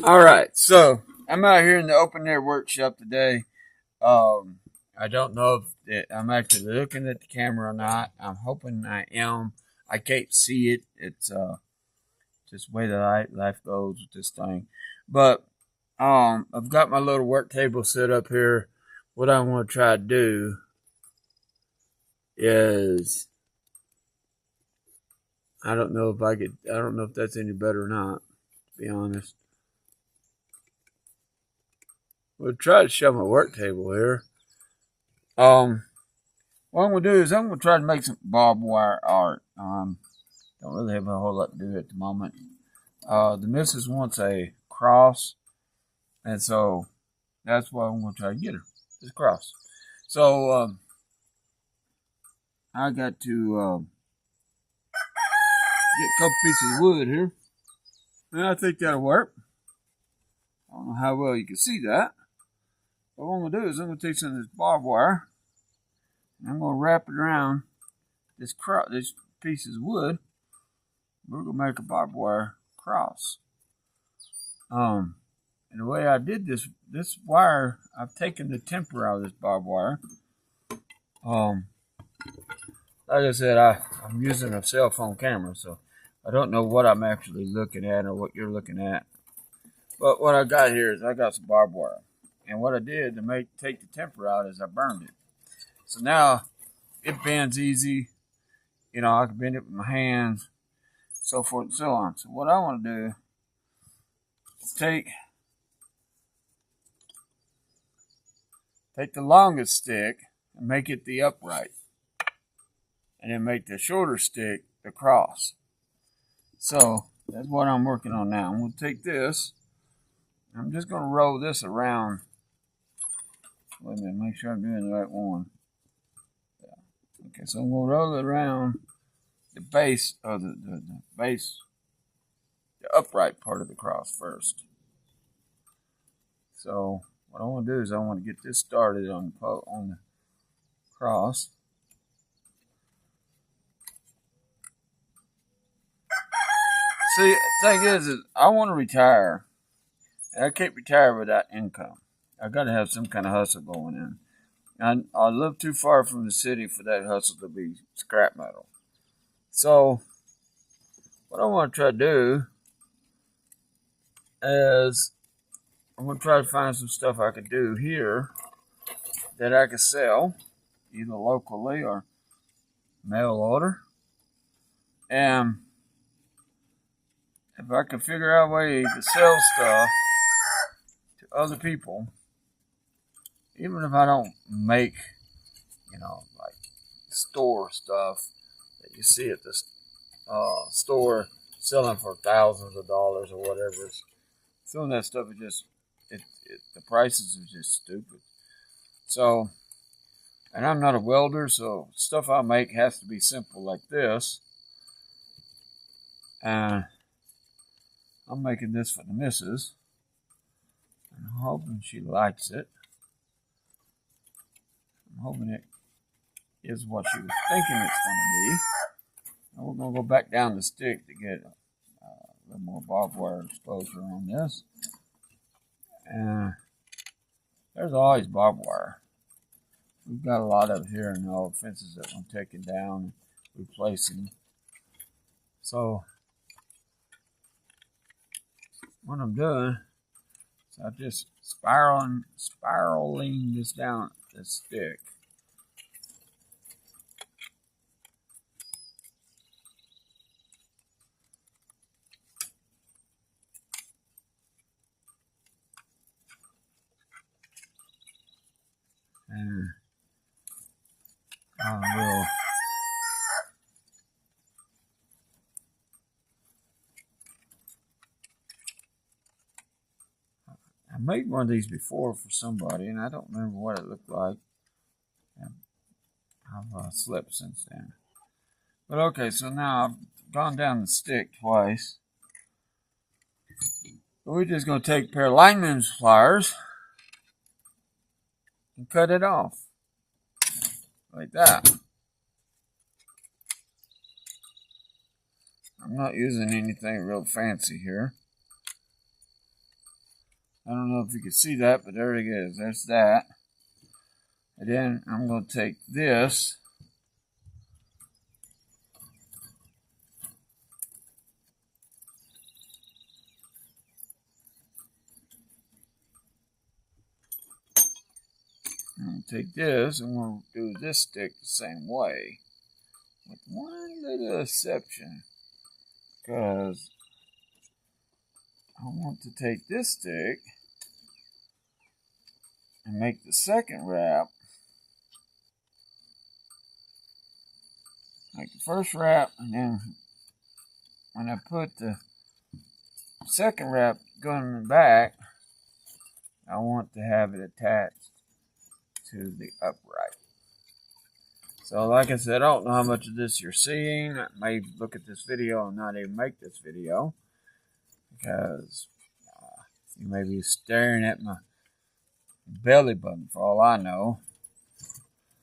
All right, so I'm out here in the open air workshop today. I don't know if I'm actually looking at the camera or not. I'm hoping I am. I can't see it. It's just the way the life goes with this thing. But I've got my little work table set up here. What I want to try to do is I don't know if I could. I don't know if that's any better or not. To be honest, we'll try to show my work table here. Um, what I'm gonna do is I'm gonna try to make some barbed wire art. Don't really have a whole lot to do at the moment. The missus wants a cross, and so that's what I'm gonna try to get her. This cross. So I got to get a couple pieces of wood here, and I think that'll work. I don't know how well you can see that, but what I'm gonna do is I'm gonna take some of this barbed wire, and I'm gonna wrap it around this pieces of wood. We're gonna make a barbed wire cross. And the way I did this wire, I've taken the temper out of this barbed wire. Um, like I said, I'm using a cell phone camera, so I don't know what I'm actually looking at or what you're looking at. But what I got here is I got some barbed wire, and what I did to take the temper out is I burned it. So now it bends easy. You know, I can bend it with my hands, so forth and so on. So what I want to do is take the longest stick and make it the upright, and then make the shorter stick the cross. So that's what I'm working on now. I'm going to take this. I'm just going to roll this around. Wait a minute, make sure I'm doing the right one. Yeah. Okay, so I'm going to roll it around the base of the base, the upright part of the cross first. So what I want to do is I want to get this started on the cross. See, the thing is I want to retire. And I can't retire without income. I got to have some kind of hustle going in. And I live too far from the city for that hustle to be scrap metal. So what I want to try to do is I'm going to try to find some stuff I could do here that I could sell either locally or mail order. And if I can figure out a way to sell stuff to other people, even if I don't make, like store stuff that you see at the store selling for thousands of dollars or whatever, some of that stuff is just, the prices are just stupid. So, and I'm not a welder, so stuff I make has to be simple like this. And I'm making this for the missus. And I'm hoping she likes it. I'm hoping it is what she was thinking it's going to be. And we're going to go back down the stick to get a little more barbed wire exposure on this. And there's always barbed wire. We've got a lot of it here in all the fences that I'm taking down and replacing. So what I'm doing is I'm just spiraling this down this stick. And I will I made one of these before for somebody, and I don't remember what it looked like. I've slept since then. But okay, so now I've gone down the stick twice. So we're just going to take a pair of lineman's pliers and cut it off. Like that. I'm not using anything real fancy here. I don't know if you can see that, but there it is. There's that. And then I'm going to take this. I'm going to take this and we'll do this stick the same way. With one little exception. Because I want to take this stick and make the second wrap like the first wrap, and then when I put the second wrap going back, I want to have it attached to the upright. So like I said, I don't know how much of this you're seeing. I may look at this video and not even make this video because you may be staring at my belly button for all I know.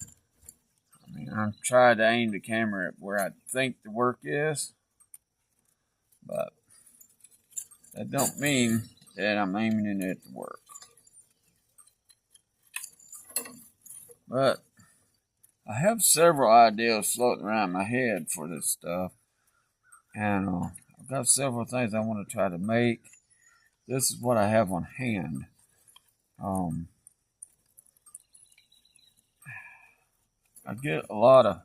I mean, I'm trying to aim the camera at where I think the work is, but that don't mean that I'm aiming it at the work. But I have several ideas floating around my head for this stuff, and I've got several things I want to try to make. This is what I have on hand. I get a lot of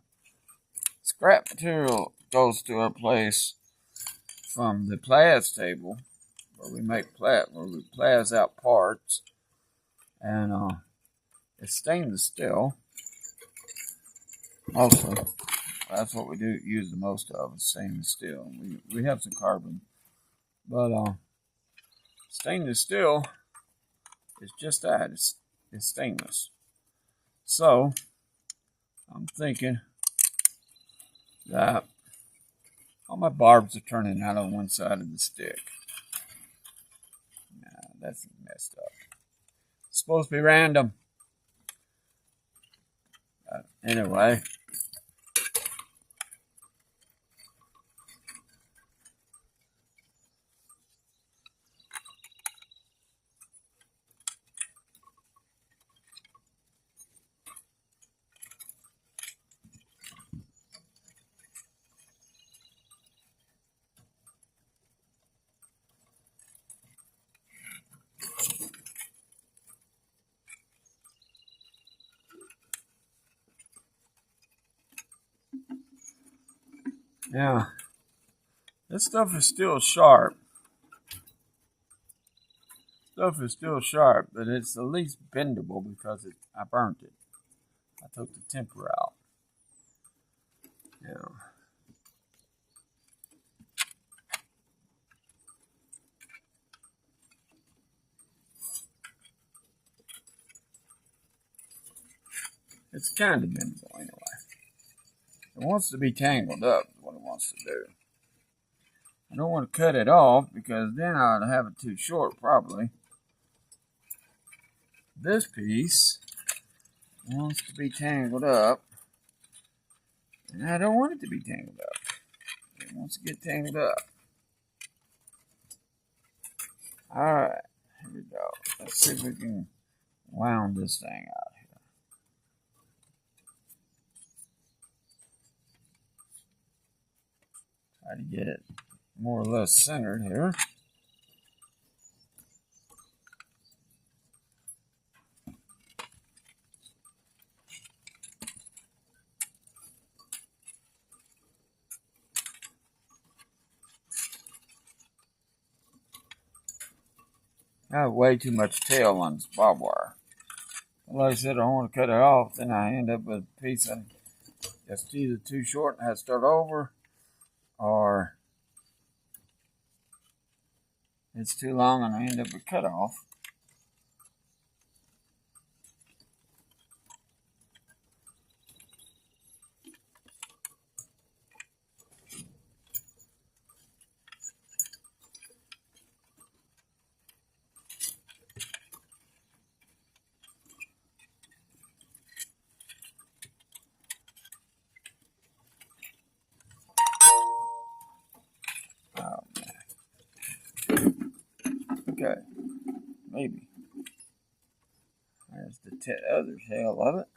scrap material goes to our place from the Plaz table, where we make where we Plaz out parts, and it's stainless steel. Mostly, that's what we do use the most of, is stainless steel. We have some carbon, but stainless steel is just that. It's stainless. So I'm thinking that all my barbs are turning out on one side of the stick. Nah, that's messed up. It's supposed to be random. Anyway. Now, this stuff is still sharp. Stuff is still sharp, but it's at least bendable because I burnt it. I took the temper out. Now, it's kind of bendable anyway. It wants to be tangled up, is what it wants to do. I don't want to cut it off because then I'd have it too short probably. This piece wants to be tangled up, and I don't want it to be tangled up. It wants to get tangled up. Alright, here we go. Let's see if we can wound this thing out here. Try to get it more or less centered here. I have way too much tail on this barbed wire. Like I said, I don't want to cut it off, then I end up with a piece that's either too short and I have to start over, or it's too long and I end up with cut off. Oh, man. Okay. maybe. There's the other tail of it.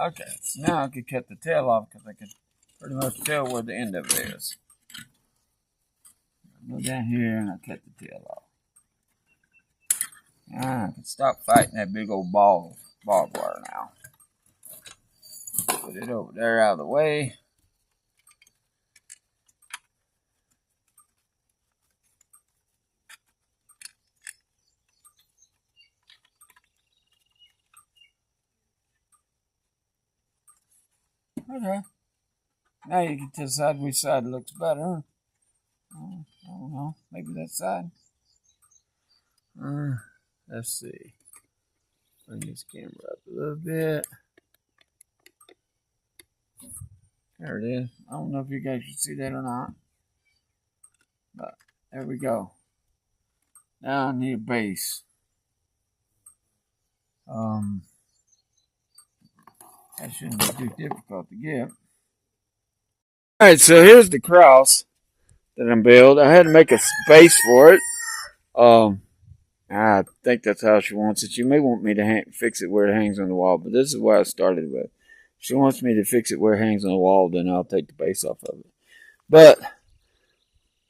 Okay, so now I could cut the tail off because I can pretty much tell where the end of it is. I go down here and I cut the tail off. Now I can stop fighting that big old ball of barbed wire now. Put it over there out of the way. Okay. Now you can decide which side looks better. I don't know. Maybe that side. Let's see. Bring this camera up a little bit. There it is. I don't know if you guys can see that or not. But there we go. Now I need a base. That shouldn't be too difficult to get. Alright, so here's the cross that I'm built. I had to make a base for it. I think that's how she wants it. She may want me to fix it where it hangs on the wall, but this is what I started with. If she wants me to fix it where it hangs on the wall, then I'll take the base off of it. But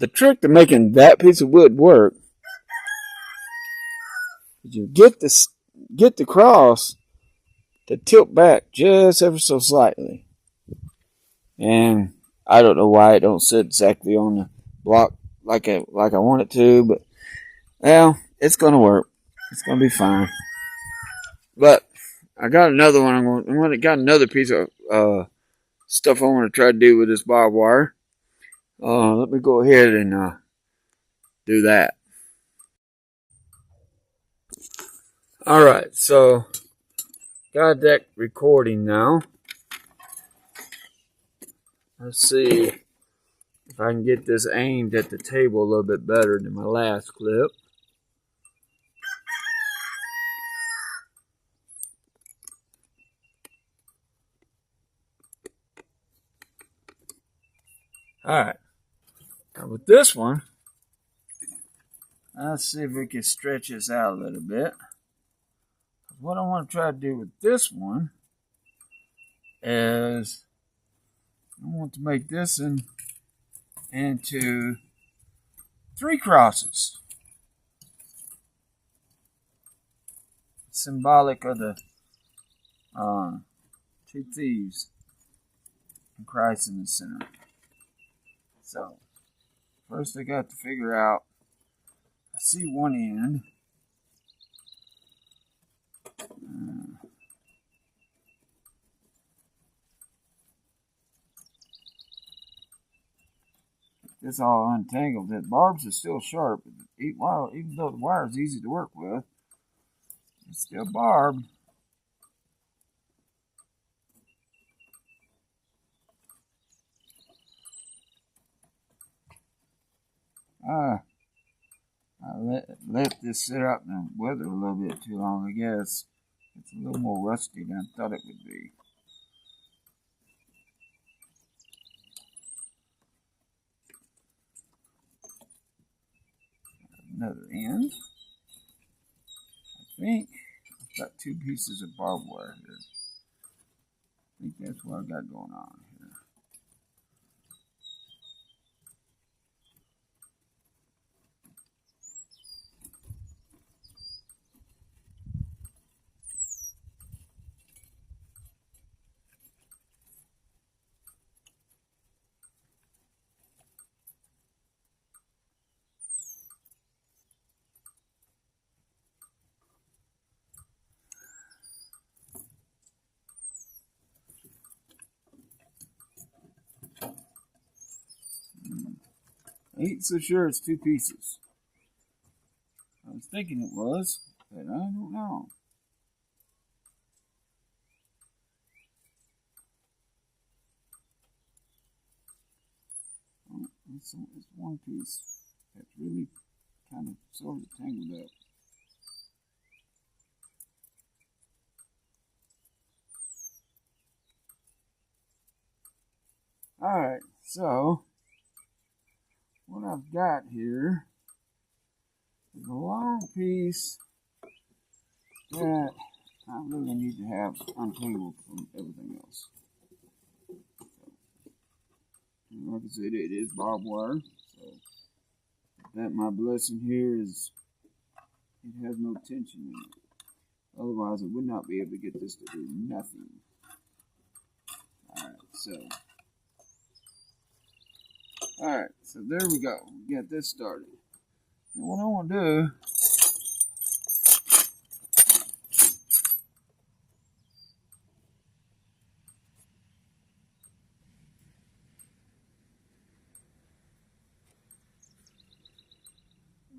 the trick to making that piece of wood work is you get the cross to tilt back just ever so slightly. And I don't know why it don't sit exactly on the block like I want it to, but well, it's gonna work. It's gonna be fine. But I got another one. I got another piece of stuff I want to try to do with this barbed wire. Let me go ahead and do that. All right, so got that recording now. Let's see if I can get this aimed at the table a little bit better than my last clip. Alright, now with this one, let's see if we can stretch this out a little bit. What I want to try to do with this one is I want to make this into 3 crosses. Symbolic of the 2 thieves and Christ in the center. So, first I got to figure out, I see one end. This all untangled. The barbs are still sharp. Even though the wire is easy to work with, it's still barbed. I let this sit out and weather a little bit too long, I guess. It's a little more rusty than I thought it would be. Another end. I think I've got 2 pieces of barbed wire here. I think that's what I got going on here. I ain't so sure it's 2 pieces. I was thinking it was, but I don't know. It's 1 piece that's really kind of sort of tangled up. Alright, so what I've got here is a long piece that I really need to have untangled from everything else. And like I said, it is barbed wire, so that my blessing here is it has no tension in it. Otherwise, I would not be able to get this to do nothing. Alright, so there we go. We got this started. And what I want to do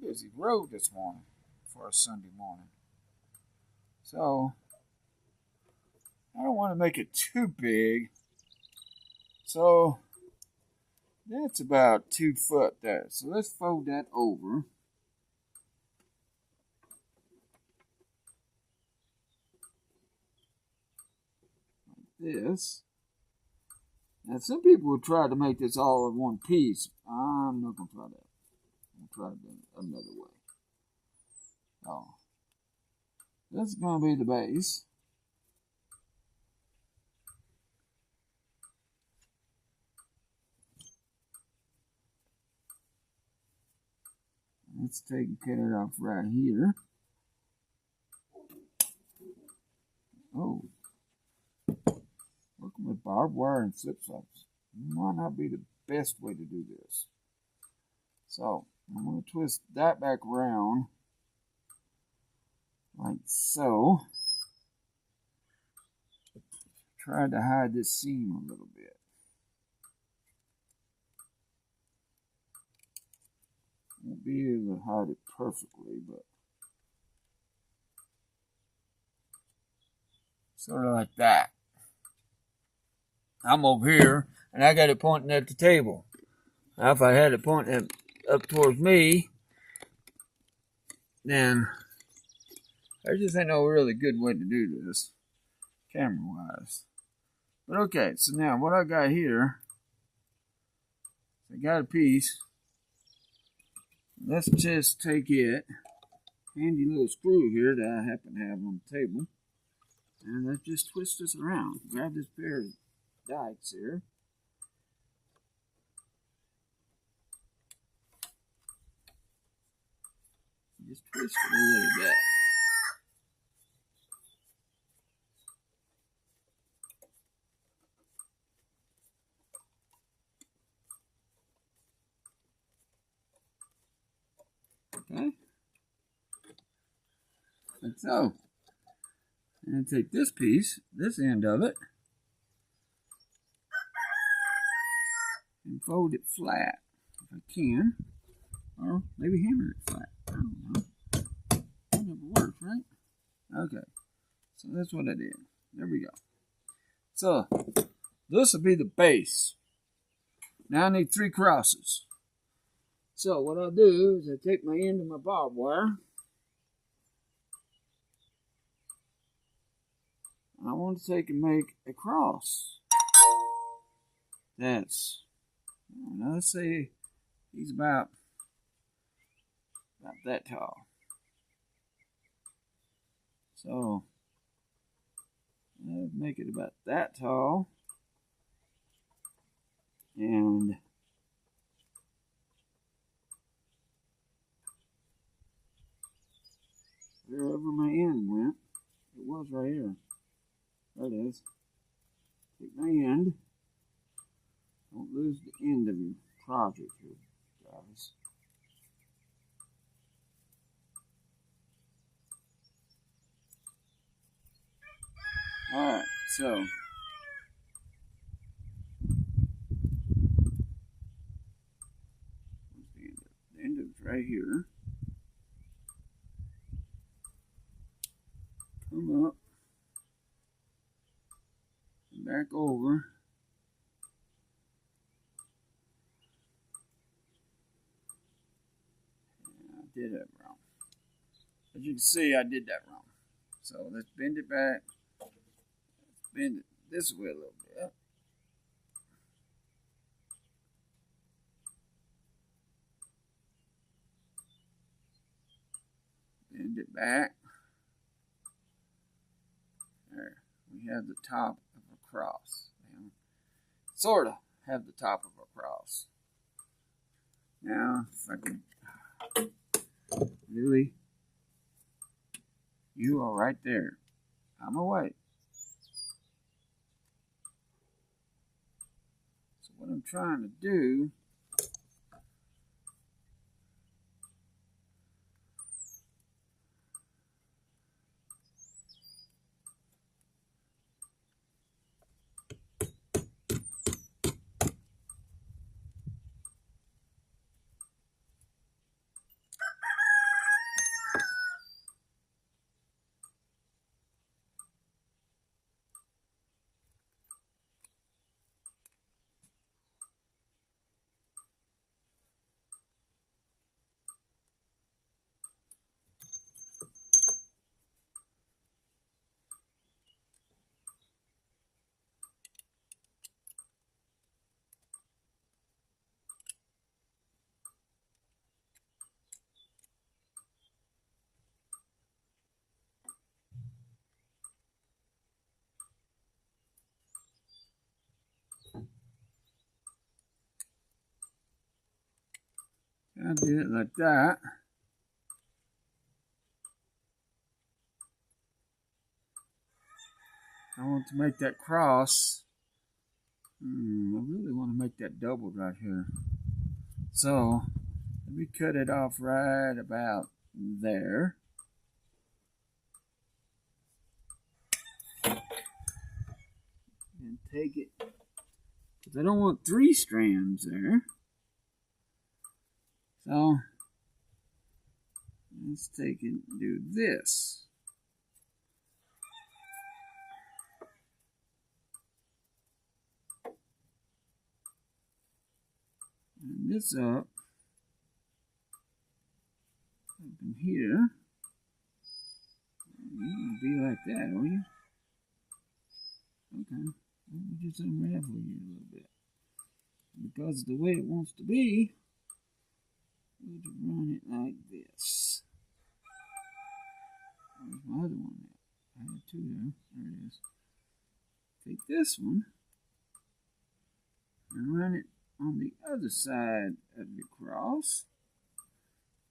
busy road this morning for a Sunday morning. So I don't want to make it too big. So that's about 2 foot there. So let's fold that over. Like this. Now some people would try to make this all in one piece. I'm not going to try that. I'm going to try it another way. Oh. This is going to be the base. Let's take care of right here. Oh. Working with barbed wire and slip stops might not be the best way to do this. So, I'm going to twist that back around. Like so. Try to hide this seam a little bit. Won't be able to hide it perfectly, but sort of like that. I'm over here, and I got it pointing at the table. Now, if I had it pointing up towards me, then there just ain't no really good way to do this, camera-wise. But okay, so now what I got here, I got a piece. Let's just take it, handy little screw here that I happen to have on the table, and let's just twist this around. Grab this pair of dikes here. Just twist it a little bit. Okay. Like so. And take this piece, this end of it, and fold it flat if I can. Or maybe hammer it flat. I don't know. That never works, right? Okay. So that's what I did. There we go. So this will be the base. Now I need 3 crosses. So what I'll do is I take my end of my barbed wire. I want to take and make a cross. That's, now let's say he's about that tall. So let's make it about that tall. And wherever my end went, it was right here. There it is. Take my end. Don't lose the end of your project here, guys. Alright, so the end of it's right here. Come up. Back over. I did that wrong. As you can see, I did that wrong. So let's bend it back. Let's bend it this way a little bit. bend it back. There, we have the top of a cross. Sort of have the top of a cross. Now, if I can really, you are right there. I'm away. So what I'm trying to do I did it like that. I want to make that cross. I really want to make that double right here. So, let me cut it off right about there. And take it, because I don't want 3 strands there. So, let's take it and do this. And this up in here. You're going to be like that, are you? Okay. Let me just unravel you a little bit. Because of the way it wants to be, we'll just run it like this. Where's my other one at? I had 2 there. There it is. Take this one and run it on the other side of your cross.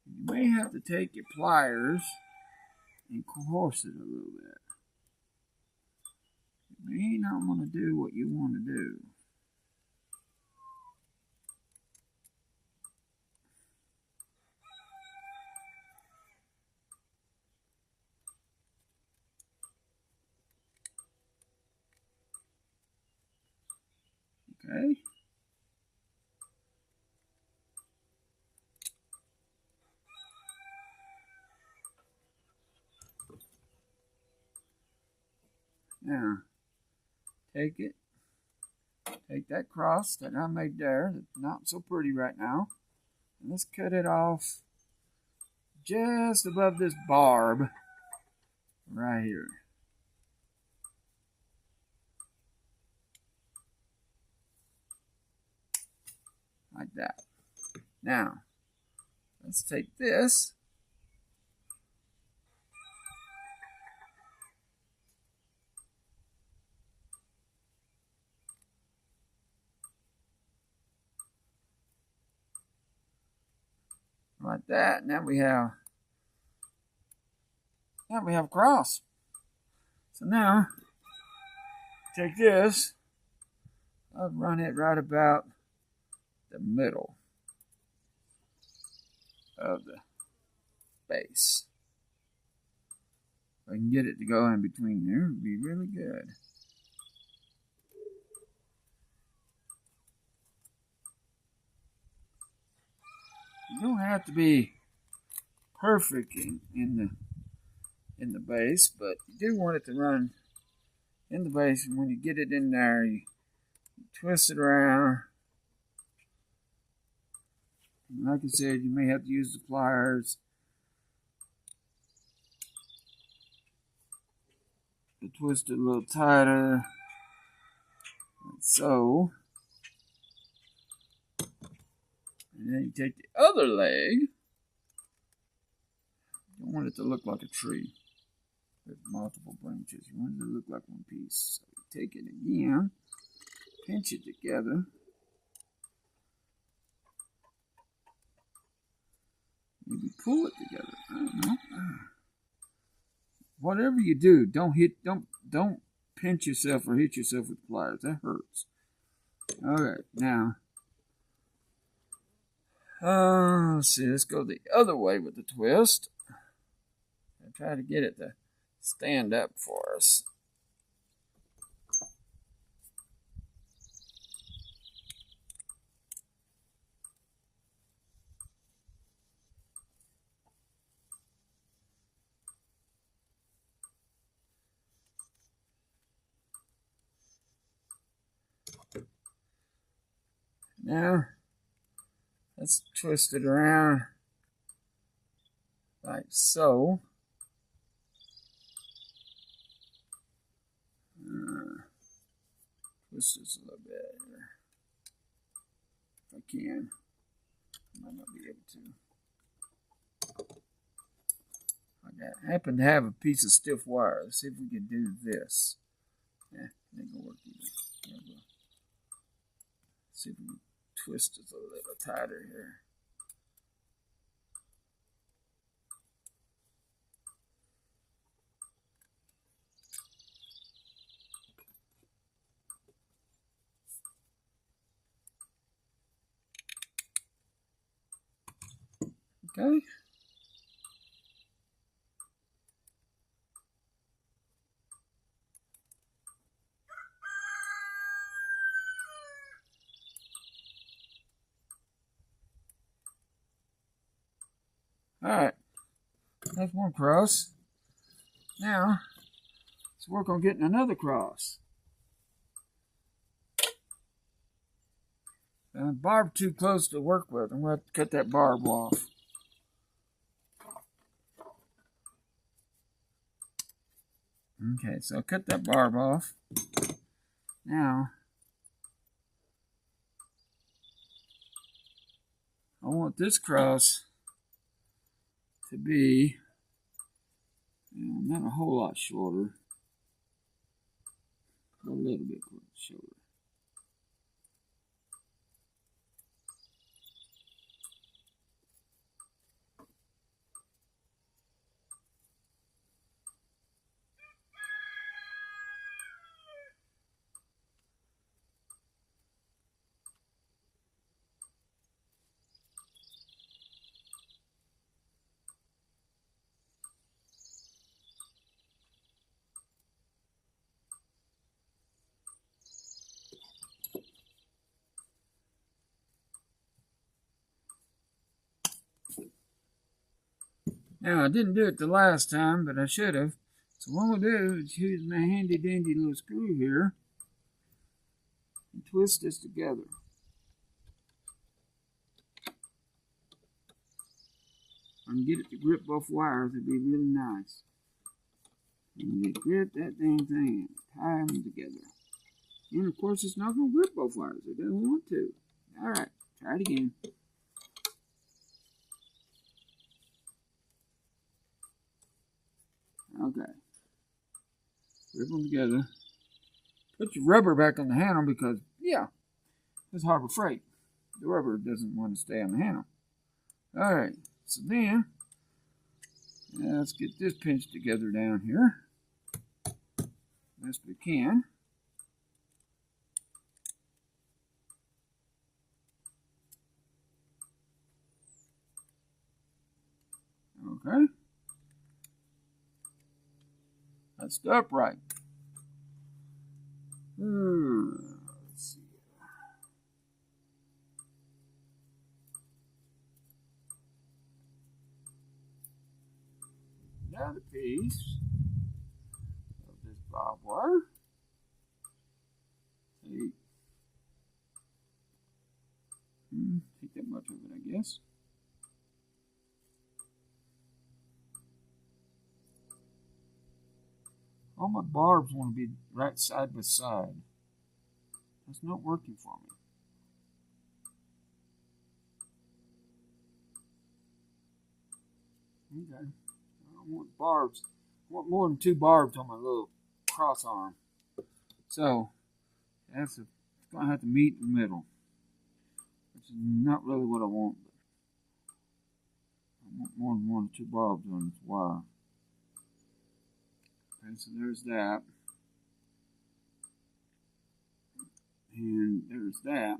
You may have to take your pliers and coarse it a little bit. You may not want to do what you want to do. Okay. Now, take it. Take that cross that I made there, that's not so pretty right now. And let's cut it off just above this barb right here. Like that. Now, let's take this. Like that. Now we have a cross. So now, take this. I'll run it right about the middle of the base. If I can get it to go in between there, it would be really good. You don't have to be perfect in the base, but you do want it to run in the base, and when you get it in there, you twist it around. And like I said, you may have to use the pliers to twist it a little tighter, like so. And then you take the other leg. You don't want it to look like a tree. There's multiple branches. You want it to look like one piece. So you take it again, pinch it together. Maybe pull it together. I don't know. Whatever you do, don't pinch yourself or hit yourself with pliers. That hurts. Alright, now let's see, let's go the other way with the twist. I try to get it to stand up for us. Now, let's twist it around like so. Twist this a little bit here. If I can. I might not be able to. I happen to have a piece of stiff wire. Let's see if we can do this. Yeah, it ain't gonna work either. Yeah, see if we can twist it a little tighter here. Okay. Alright, that's one cross. Now, let's work on getting another cross. Barb too close to work with. I'm going to cut that barb off. Okay, so cut that barb off. Now, I want this cross to be not a whole lot shorter, but a little bit shorter. Now, I didn't do it the last time, but I should have. So what we'll do is use my handy dandy little screw here and twist this together. I can get it to grip both wires. It'd be really nice. And you grip that dang thing and tie them together. And of course, it's not going to grip both wires. It doesn't want to. Alright, try it again. Okay. Grip them together. Put your rubber back on the handle because, yeah, it's Harbor Freight. The rubber doesn't want to stay on the handle. Alright, so then, let's get this pinched together down here. Best we can. Okay. That's the upright. Let's see. Another piece of this barbed wire. Take that much of it, I guess. All my barbs want to be right side by side. It's not working for me. Okay. want barbs. I want more than 2 barbs on my little cross arm. So it's going to have to meet in the middle, which is not really what I want. But I want more than 1 or 2 barbs on this wire. Okay, so there's that. And there's that.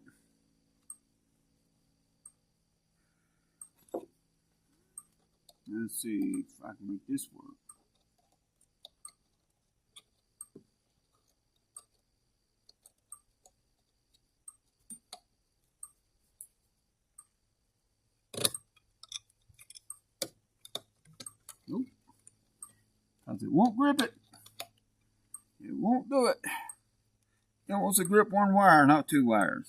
Let's see if I can make this work. Nope. Because it won't grip it. It won't do it. It wants to grip 1 wire, not 2 wires.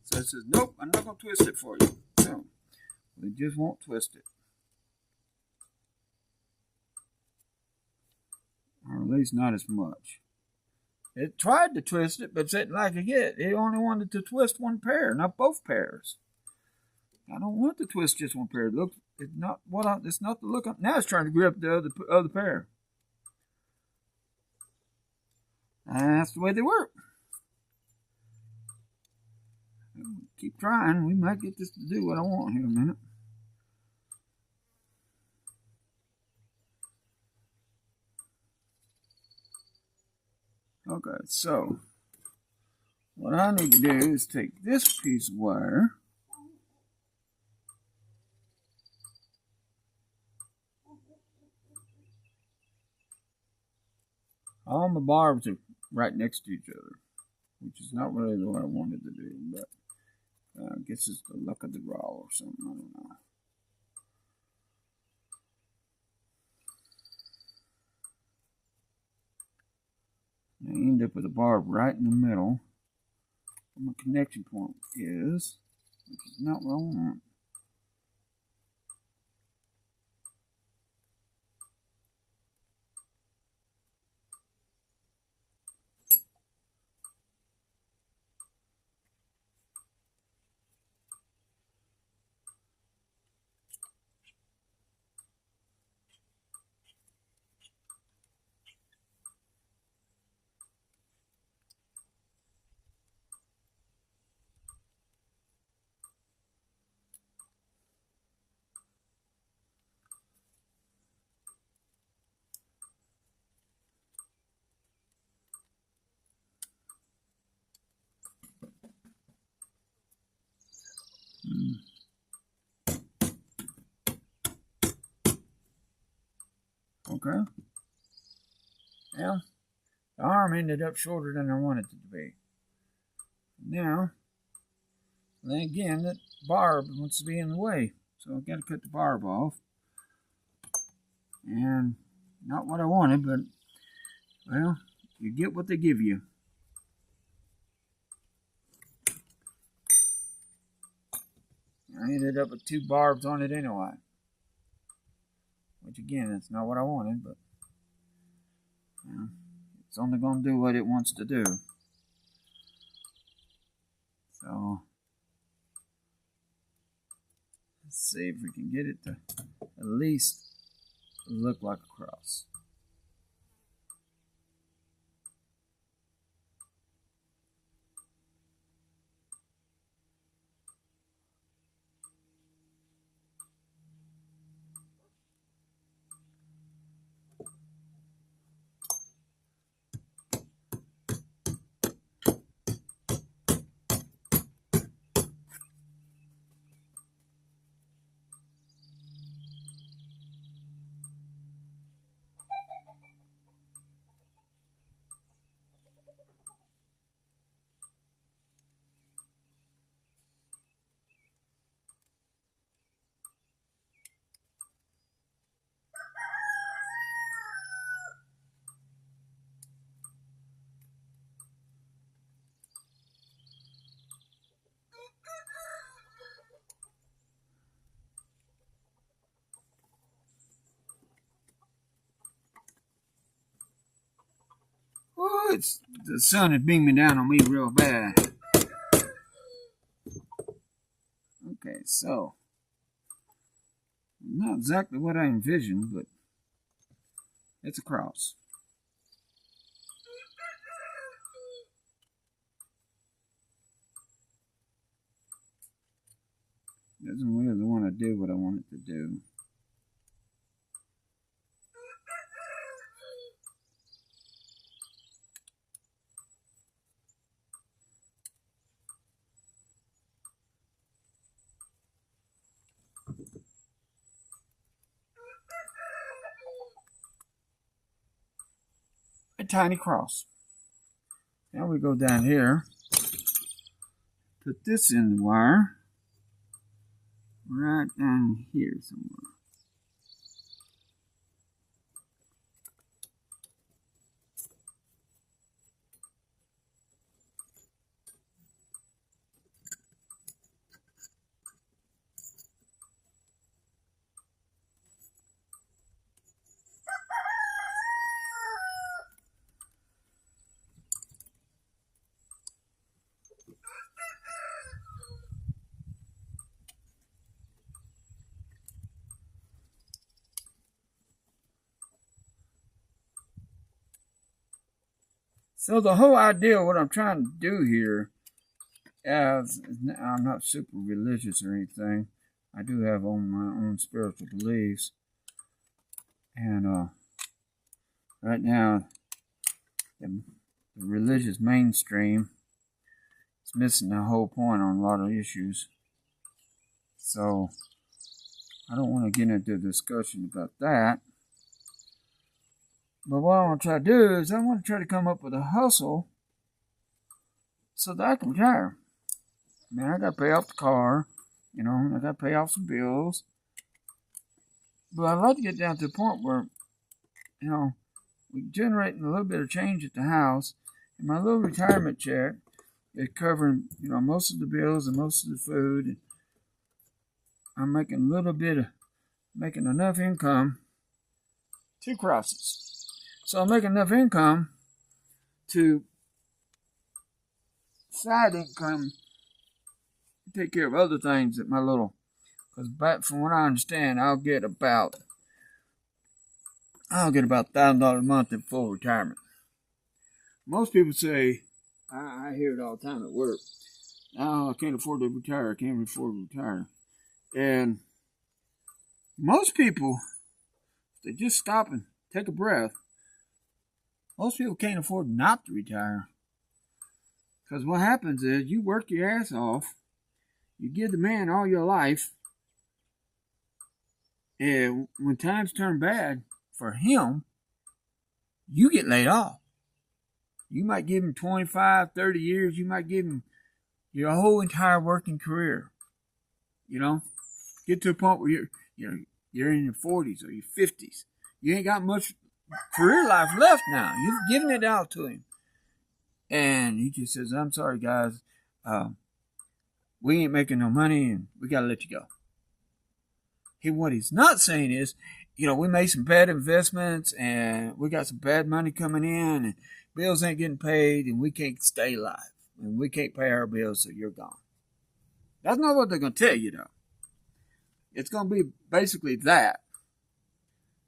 So it says, nope, I'm not going to twist it for you. No. It just won't twist it. Or at least not as much. It tried to twist it, but it didn't like it. It only wanted to twist 1 pair, not both pairs. I don't want to twist just 1 pair. Look, it's not it's not the look. Now it's trying to grip the other pair. And that's the way they work. Keep trying. We might get this to do what I want here in a minute. Okay, so what I need to do is take this piece of wire. All my barbs are right next to each other, which is not really what I wanted to do, but I guess it's the luck of the draw or something. I don't know. I end up with a barb right in the middle where my connection point is, which is not what I want. Okay. Well, the arm ended up shorter than I wanted it to be. Now, then again, that barb wants to be in the way, so I've got to cut the barb off. And not what I wanted, but, well, you get what they give you. I ended up with 2 barbs on it anyway. Which again, it's not what I wanted, but it's only going to do what it wants to do. So, let's see if we can get it to at least look like a cross. Oh, the sun is beaming down on me real bad. Okay, so not exactly what I envisioned, but It's a cross. Doesn't really want to do what I want it to do. A tiny cross. Now we go down here, put this in the wire, right down here somewhere. So the whole idea, what I'm trying to do here, as I'm not super religious or anything, I do have my own spiritual beliefs, and right now the religious mainstream is missing the whole point on a lot of issues. So I don't want to get into a discussion about that. But what I want to try to do is I want to try to come up with a hustle so that I can retire. I mean, I got to pay off the car, you know, I got to pay off some bills. But I'd like to get down to the point where, you know, we're generating a little bit of change at the house, and my little retirement check is covering, you know, most of the bills and most of the food. And I'm making a little bit of, making enough income, 2 crosses. So I'm making enough income to side income, take care of other things that my little, because back from what I understand, I'll get about $1,000 a month in full retirement. Most people say, I hear it all the time at work, oh, I can't afford to retire, I can't afford to retire. And most people, if they just stop and take a breath, most people can't afford not to retire. Because what happens is you work your ass off, you give the man all your life, and when times turn bad for him, you get laid off. You might give him 25, 30 years, you might give him your whole entire working career. You know? Get to a point where you're in your 40s or your 50s. You ain't got much career life left now. You've given it out to him. And he just says, I'm sorry, guys. We ain't making no money, and we got to let you go. What he's not saying is, you know, we made some bad investments, and we got some bad money coming in, and bills ain't getting paid, and we can't stay alive, and we can't pay our bills, so you're gone. That's not what they're going to tell you, though. It's going to be basically that,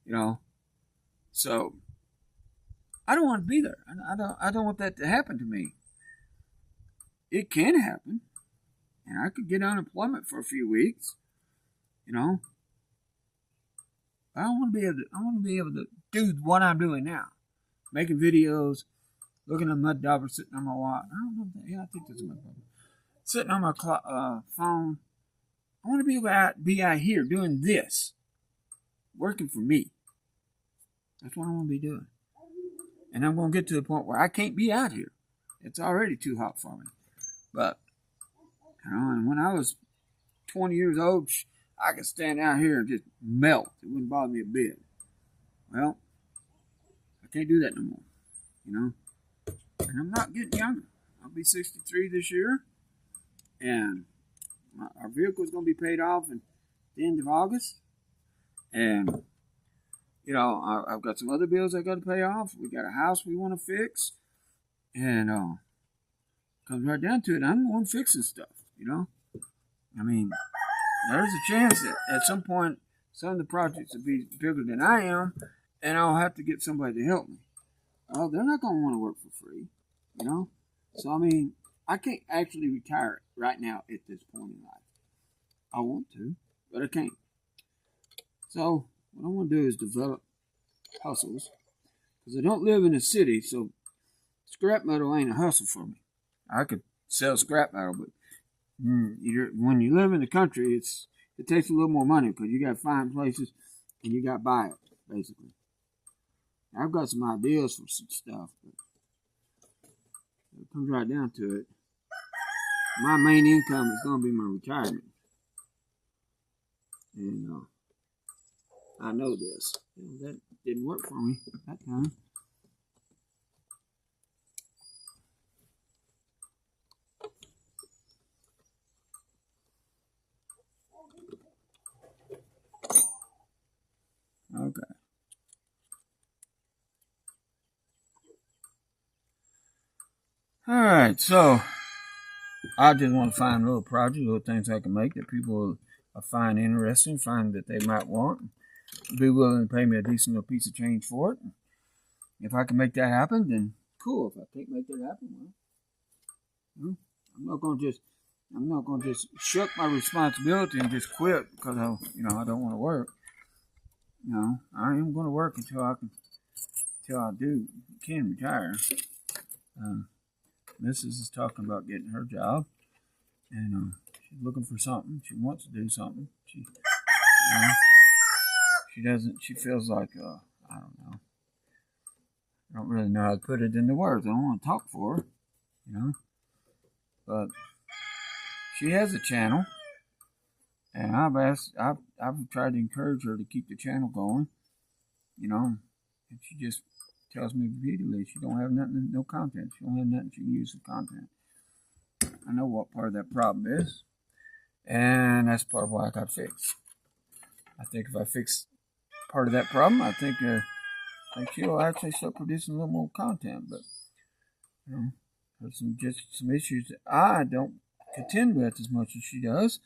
you know. So I don't want to be there. I don't want that to happen to me. It can happen, and I could get unemployment for a few weeks, you know. I want to be able to do what I'm doing now, making videos, looking at mud daubers sitting on my watch. I don't know. Yeah, I think that's mud dauber. Sitting on my phone. I want to be out here doing this, working for me. That's what I want to be doing. And I'm going to get to the point where I can't be out here. It's already too hot for me. But, you know, and when I was 20 years old, I could stand out here and just melt. It wouldn't bother me a bit. Well, I can't do that no more, you know. And I'm not getting younger. I'll be 63 this year. And our vehicle is going to be paid off at the end of August. And, you know, I've got some other bills I got to pay off. We got a house we want to fix. And comes right down to it, I'm the one fixing stuff, you know. I mean, there's a chance that at some point some of the projects will be bigger than I am, and I'll have to get somebody to help me. Well, they're not going to want to work for free, you know? So, I mean, I can't actually retire right now at this point in life. I want to, but I can't. So, what I want to do is develop hustles, because I don't live in a city, so scrap metal ain't a hustle for me. I could sell scrap metal, but when you live in the country, it takes a little more money, because you got to find places and you got to buy it, basically. I've got some ideas for some stuff, but it comes right down to it. My main income is going to be my retirement. And I know this. That didn't work for me that time. Okay. Alright, so I just want to find little projects, little things I can make that people find interesting, find that they might want, be willing to pay me a decent little piece of change for it. If I can make that happen, then cool. If I can't make that happen, well, I'm not gonna just shuck my responsibility and just quit because I don't want to work. I am going to work until I can retire. Mrs. is talking about getting her job, and she's looking for something. She wants to do something. She doesn't. She feels like I don't know. I don't really know how to put it into words. I don't want to talk for her, but she has a channel, and I've tried to encourage her to keep the channel going, and she just tells me repeatedly she don't have nothing, no content. She don't have nothing she can use for content. I know what part of that problem is, and that's part of why I got fixed. I think if I fix part of that problem, I think she'll actually start producing a little more content. But there's some issues that I don't contend with as much as she does.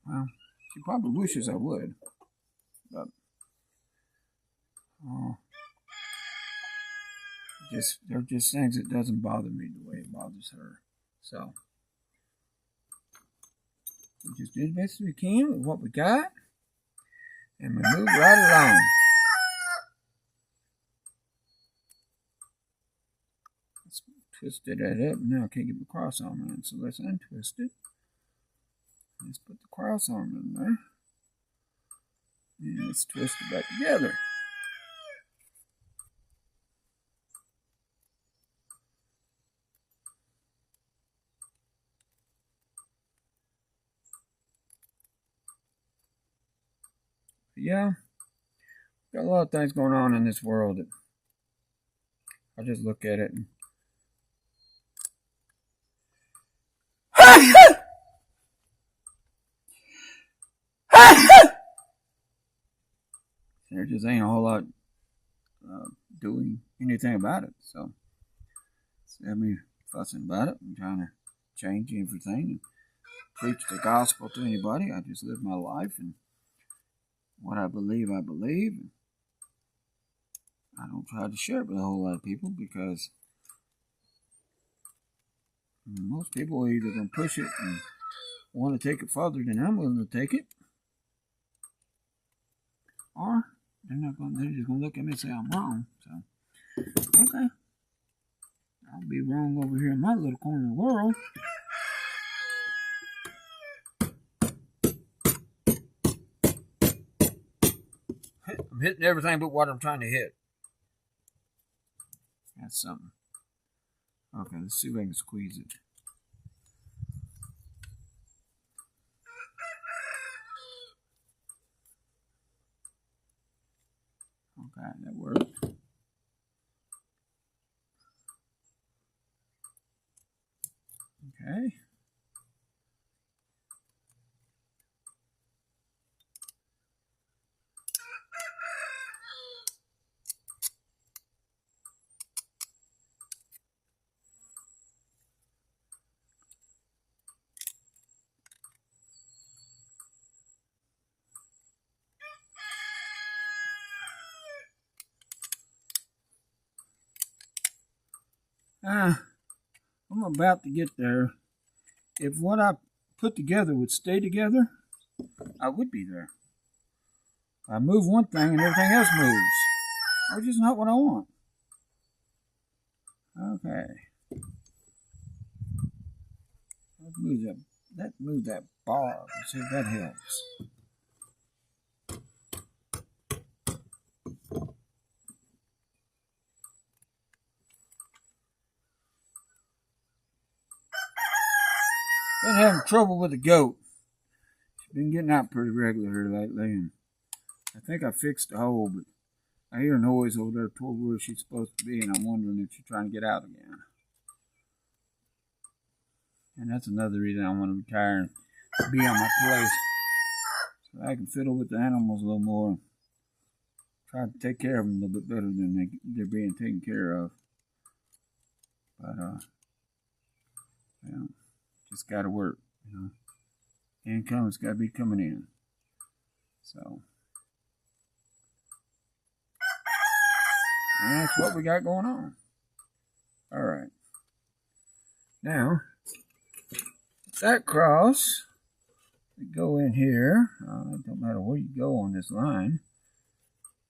Well, she probably wishes I would. But they're just things that doesn't bother me the way it bothers her. So we just do the best we can with what we got, and we move right along. Let's twisted that up. Now I can't get the cross arm in, so let's untwist it. Let's put the cross arm in there. And let's twist it back together. Yeah, got a lot of things going on in this world that I just look at it and there just ain't a whole lot doing anything about it. So instead of me fussing about it and trying to change everything and preach the gospel to anybody, I just live my life, and what I believe, I believe. And I don't try to share it with a whole lot of people, because most people are either going to push it and want to take it farther than I'm willing to take it, or they're just going to look at me and say I'm wrong. So, okay. I'll be wrong over here in my little corner of the world. I'm hitting everything but what I'm trying to hit. That's something. Okay, let's see if I can squeeze it. Okay, that worked. Okay. I'm about to get there. If what I put together would stay together, I would be there. I move one thing and everything else moves, which is not what I want. Okay. Let's move that bar and see if that helps. Been having trouble with the goat. She's been getting out pretty regular lately, and I think I fixed the hole, but I hear a noise over there toward where she's supposed to be, and I'm wondering if she's trying to get out again. And that's another reason I want to retire and be on my place, so I can fiddle with the animals a little more and try to take care of them a little bit better than they're being taken care of. But, well, just got to work, you know. Income's got to be coming in. So, and that's what we got going on. All right. Now, that cross, we go in here. It don't matter where you go on this line,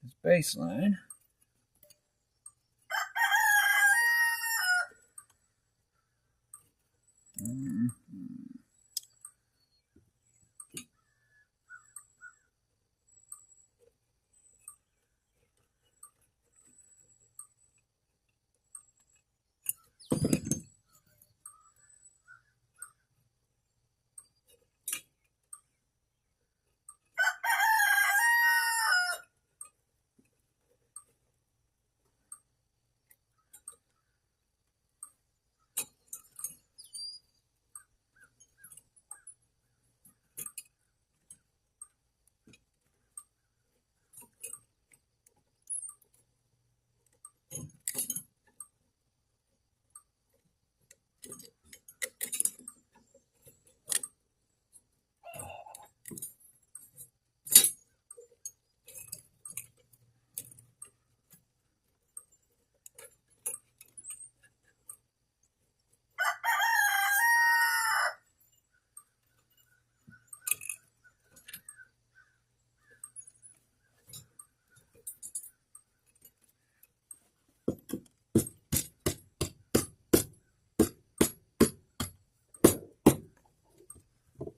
this baseline.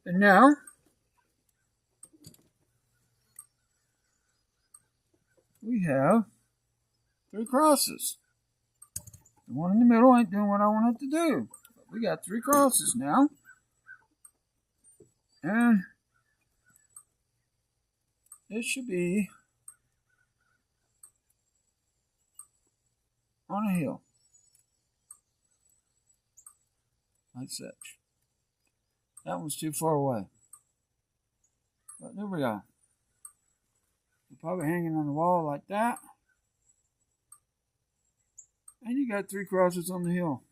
And now, we have 3 crosses. The one in the middle ain't doing what I want it to do. But we got 3 crosses now. And it should be on a hill. Like such. That one's too far away. But there we go. They're probably hanging on the wall like that. And you got 3 crosses on the hill.